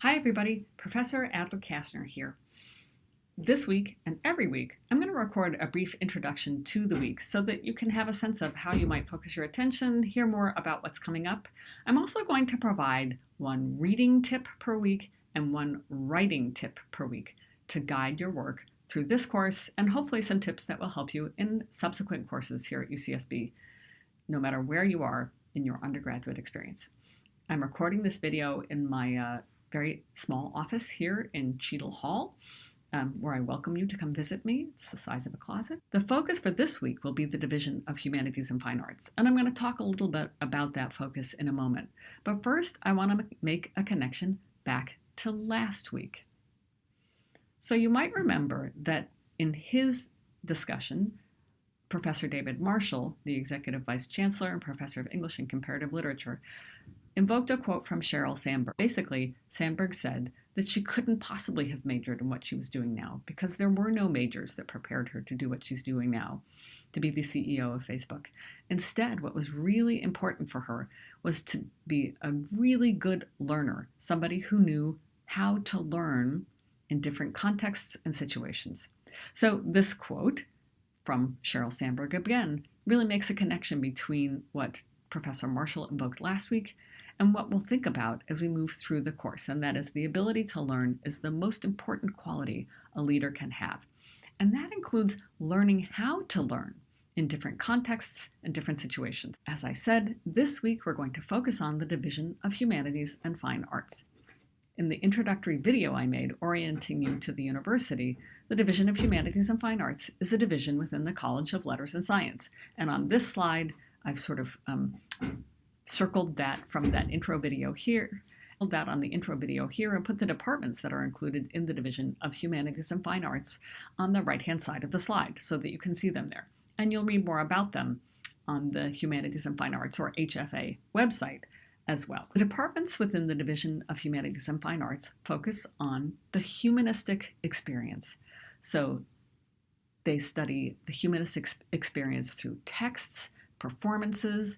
Hi everybody, Professor Adler-Kassner here. This week and every week, I'm going to record a brief introduction to the week so that you can have a sense of how you might focus your attention, hear more about what's coming up. I'm also going to provide one reading tip per week and one writing tip per week to guide your work through this course and hopefully some tips that will help you in subsequent courses here at UCSB, no matter where you are in your undergraduate experience. I'm recording this video in my very small office here in Cheadle Hall, where I welcome you to come visit me. It's the size of a closet. The focus for this week will be the Division of Humanities and Fine Arts, and I'm going to talk a little bit about that focus in a moment. But first, I want to make a connection back to last week. So you might remember that in his discussion, Professor David Marshall, the Executive Vice Chancellor and Professor of English and Comparative Literature, invoked a quote from Sheryl Sandberg. Basically, Sandberg said that she couldn't possibly have majored in what she was doing now because there were no majors that prepared her to do what she's doing now, to be the CEO of Facebook. Instead, what was really important for her was to be a really good learner, somebody who knew how to learn in different contexts and situations. So this quote from Sheryl Sandberg again really makes a connection between what Professor Marshall invoked last week and what we'll think about as we move through the course, and that is the ability to learn is the most important quality a leader can have. And that includes learning how to learn in different contexts and different situations. As I said, this week we're going to focus on the Division of Humanities and Fine Arts. In the introductory video I made orienting you to the university, the Division of Humanities and Fine Arts is a division within the College of Letters and Science. And on this slide, I've sort of circled that from that intro video here, that on the intro video here, and put the departments that are included in the Division of Humanities and Fine Arts on the right-hand side of the slide so that you can see them there. And you'll read more about them on the Humanities and Fine Arts, or HFA, website as well. The departments within the Division of Humanities and Fine Arts focus on the humanistic experience. So they study the humanistic experience through texts, performances,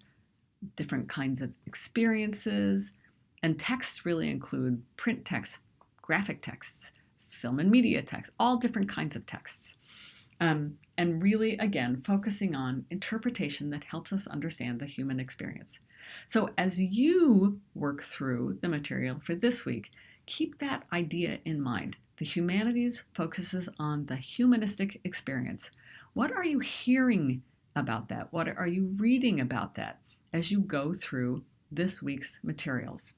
different kinds of experiences, and texts really include print texts, graphic texts, film and media texts, all different kinds of texts. And really, again, focusing on interpretation that helps us understand the human experience. So as you work through the material for this week, keep that idea in mind. The humanities focuses on the humanistic experience. What are you hearing about that? What are you reading about that as you go through this week's materials?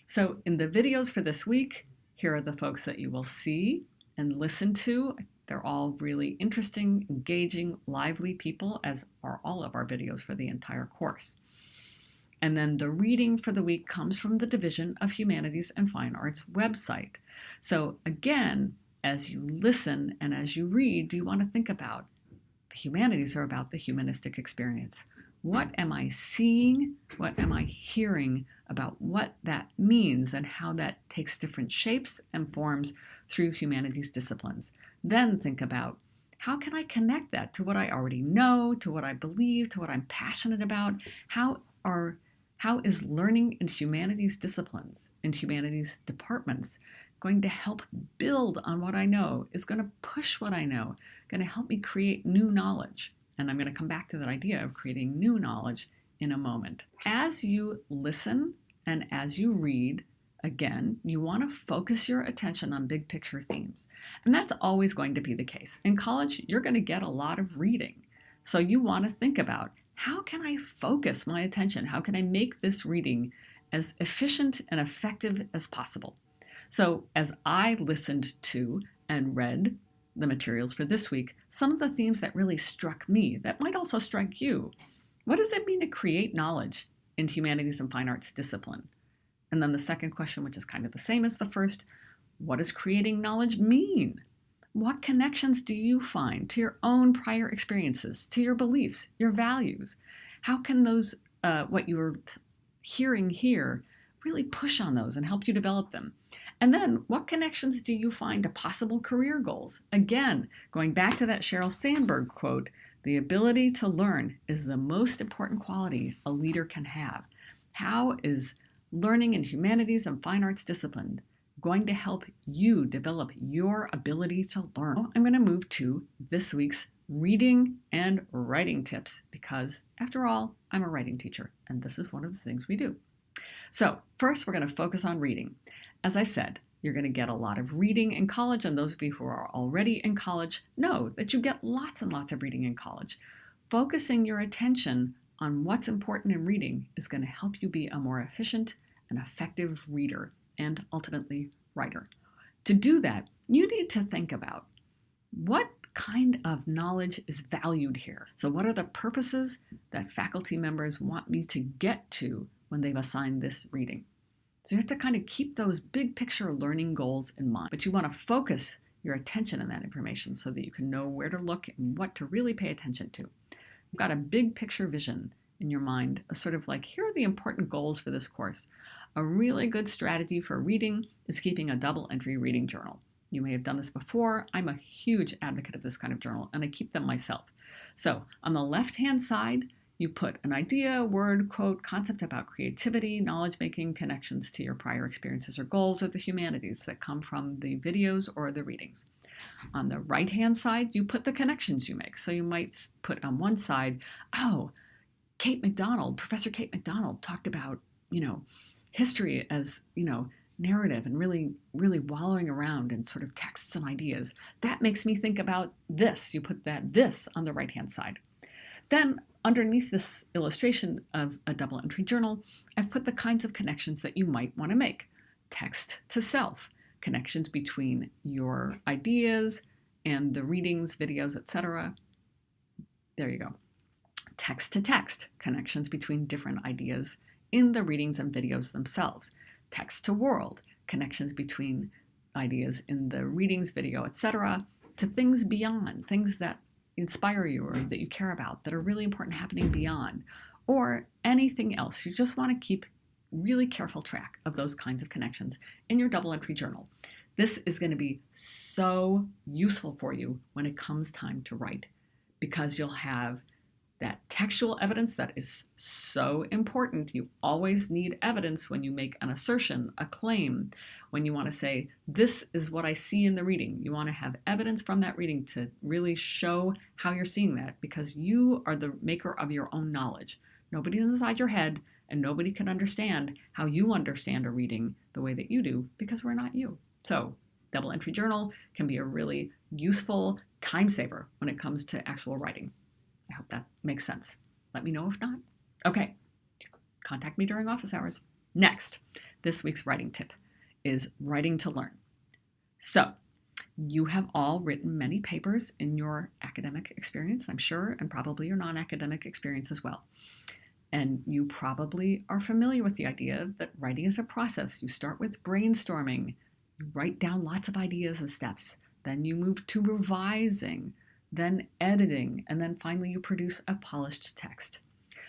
So in the videos for this week, here are the folks that you will see and listen to. They're all really interesting, engaging, lively people, as are all of our videos for the entire course. And then the reading for the week comes from the Division of Humanities and Fine Arts website. So again, as you listen and as you read, do you want to think about the humanities are about the humanistic experience. What am I seeing? What am I hearing about what that means and how that takes different shapes and forms through humanities disciplines? Then think about, how can I connect that to what I already know, to what I believe, to what I'm passionate about? How is learning in humanities disciplines, in humanities departments, going to help build on what I know, is going to push what I know, going to help me create new knowledge? And I'm going to come back to that idea of creating new knowledge in a moment. As you listen and as you read, again, you want to focus your attention on big picture themes. And that's always going to be the case. In college, you're going to get a lot of reading. So you want to think about, how can I focus my attention? How can I make this reading as efficient and effective as possible? So as I listened to and read the materials for this week, some of the themes that really struck me, that might also strike you. What does it mean to create knowledge in humanities and fine arts discipline? And then the second question, which is kind of the same as the first, what does creating knowledge mean? What connections do you find to your own prior experiences, to your beliefs, your values? How can those, what you're hearing here, really push on those and help you develop them? And then what connections do you find to possible career goals? Again, going back to that Sheryl Sandberg quote, the ability to learn is the most important quality a leader can have. How is learning in humanities and fine arts discipline, going to help you develop your ability to learn. I'm going to move to this week's reading and writing tips because, after all, I'm a writing teacher, and this is one of the things we do. So first, we're going to focus on reading. As I've said, you're going to get a lot of reading in college, and those of you who are already in college know that you get lots and lots of reading in college. Focusing your attention on what's important in reading is going to help you be a more efficient and effective reader and ultimately writer. To do that, you need to think about what kind of knowledge is valued here. So what are the purposes that faculty members want me to get to when they've assigned this reading? So you have to kind of keep those big picture learning goals in mind, but you want to focus your attention on that information so that you can know where to look and what to really pay attention to. You've got a big picture vision in your mind, a sort of like, here are the important goals for this course. A really good strategy for reading is keeping a double entry reading journal. You may have done this before. I'm a huge advocate of this kind of journal, and I keep them myself. So on the left-hand side, you put an idea, word, quote, concept about creativity, knowledge-making, connections to your prior experiences or goals or the humanities that come from the videos or the readings. On the right-hand side, you put the connections you make. So you might put on one side, oh, Professor Kate McDonald talked about, history as, narrative and really, really wallowing around in sort of texts and ideas. That makes me think about this. You put this on the right-hand side. Then underneath this illustration of a double entry journal, I've put the kinds of connections that you might want to make. Text to self, connections between your ideas and the readings, videos, etc. There you go. Text to text, connections between different ideas in the readings and videos themselves. Text to world, connections between ideas in the readings, video, etc., to things beyond, things that inspire you or that you care about that are really important happening beyond, or anything else. You just want to keep really careful track of those kinds of connections in your double entry journal. This is going to be so useful for you when it comes time to write, because you'll have that textual evidence that is so important. You always need evidence when you make an assertion, a claim, when you want to say, this is what I see in the reading. You want to have evidence from that reading to really show how you're seeing that, because you are the maker of your own knowledge. Nobody's inside your head, and nobody can understand how you understand a reading the way that you do, because we're not you. So double entry journal can be a really useful time saver when it comes to actual writing. I hope that makes sense. Let me know if not. Okay, contact me during office hours. Next, this week's writing tip is writing to learn. So, you have all written many papers in your academic experience, I'm sure, and probably your non-academic experience as well. And you probably are familiar with the idea that writing is a process. You start with brainstorming, you write down lots of ideas and steps, then you move to revising, then editing, and then finally you produce a polished text.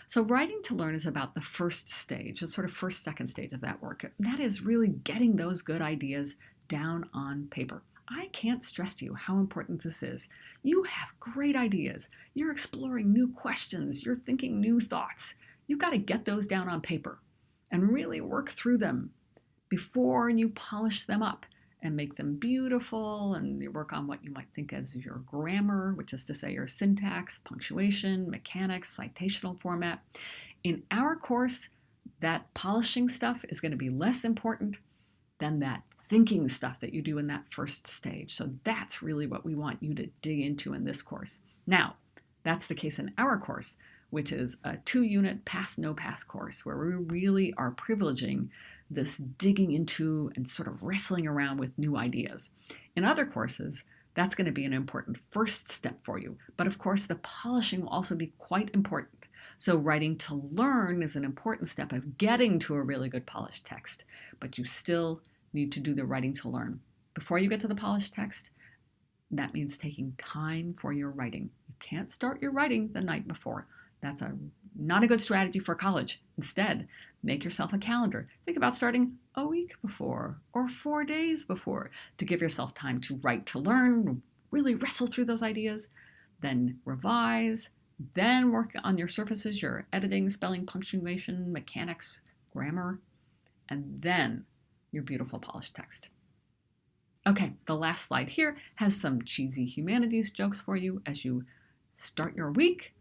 So writing to learn is about the first stage, the sort of first, second stage of that work. That is really getting those good ideas down on paper. I can't stress to you how important this is. You have great ideas. You're exploring new questions. You're thinking new thoughts. You've got to get those down on paper and really work through them before you polish them up and make them beautiful, and you work on what you might think as your grammar, which is to say your syntax, punctuation, mechanics, citational format. In our course, that polishing stuff is going to be less important than that thinking stuff that you do in that first stage. So that's really what we want you to dig into in this course. Now, that's the case in our course, which is a 2-unit pass-no-pass course where we really are privileging this digging into and sort of wrestling around with new ideas. In other courses, that's going to be an important first step for you. But of course, the polishing will also be quite important. So writing to learn is an important step of getting to a really good polished text, but you still need to do the writing to learn. Before you get to the polished text, that means taking time for your writing. You can't start your writing the night before. That's not a good strategy for college. Instead, make yourself a calendar. Think about starting a week before or 4 days before to give yourself time to write to learn, really wrestle through those ideas, then revise, then work on your surfaces, your editing, spelling, punctuation, mechanics, grammar, and then your beautiful polished text. Okay, the last slide here has some cheesy humanities jokes for you as you start your week.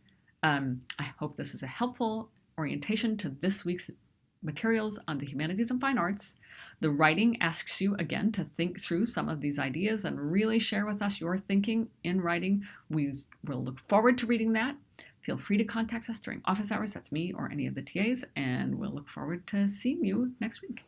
I hope this is a helpful orientation to this week's materials on the humanities and fine arts. The writing asks you again to think through some of these ideas and really share with us your thinking in writing. We will look forward to reading that. Feel free to contact us during office hours. That's me or any of the TAs, and we'll look forward to seeing you next week.